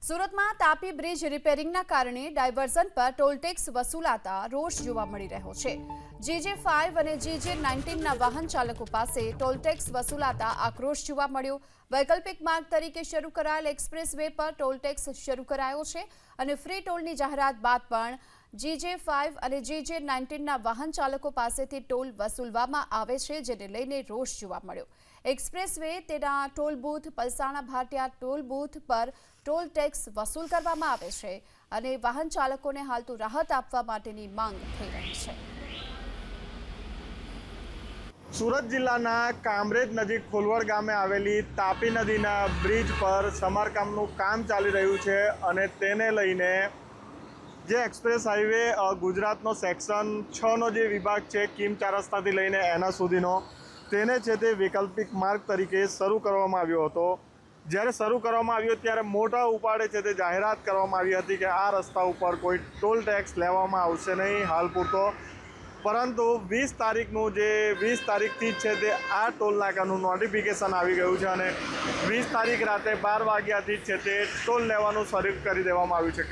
સુરતમાં તાપી બ્રિજ રિપેરિંગના કારણે ડાયવર્ઝન પર ટોલ ટેક્સ વસૂલાતા રોષ જોવા મળી રહ્યો છે। GJ5 અને GJ19ના વાહન ચાલકો પાસે ટોલ ટેક્સ વસૂલાતા આક્રોશ જોવા મળ્યો। વૈકલ્પિક માર્ગ તરીકે શરૂ કરાયેલ એક્સપ્રેસ વે પર ટોલ ટેક્સ શરૂ કરાયો છે અને ફ્રી ટોલની જાહેરાત બાદ પણ GJ5 અને GJ19ના વાહન ચાલકો પાસેથી ટોલ વસૂલવામાં આવે છે, જેને લઈને રોષ જોવા મળ્યો। એક્સપ્રેસ વે તેના toll booth Palsana Bhatia toll booth પર ટોલ ટેક્સ વસૂલ કરવામાં આવે છે અને વાહન ચાલકોને હાલતું રાહત આપવા માટેની માંગ થઈ રહી છે। સુરત જિલ્લાના કામરેજ નજીક ફુલવડ ગામે આવેલી તાપી નદીના બ્રિજ પર સમારકામનું કામ ચાલી રહ્યું છે અને તેને લઈને જે એક્સપ્રેસ હાઈવે ગુજરાતનો સેક્શન 6નો જે વિભાગ છે કિમ 4 રસ્તાથી લઈને એના સુધીનો તેને છે તે વૈકલ્પિક માર્ગ તરીકે શરૂ કરવામાં આવ્યો હતો। જ્યારે શરૂ કરવામાં આવ્યો ત્યારે મોટા ઉપાડે છે તે જાહેરાત કરવામાં આવી હતી કે આ રસ્તા ઉપર કોઈ ટોલ ટેક્સ લેવામાં આવશે નહીં હાલ પૂરતો, પરંતુ 20 તારીખનું જે 20 તારીખથી જ છે તે આ ટોલ નાકાનું નોટિફિકેશન આવી ગયું છે અને 20 તારીખ રાતે 12 વાગ્યાથી જ છે તે ટોલ લેવાનું શરૂ કરી દેવામાં આવ્યું છે।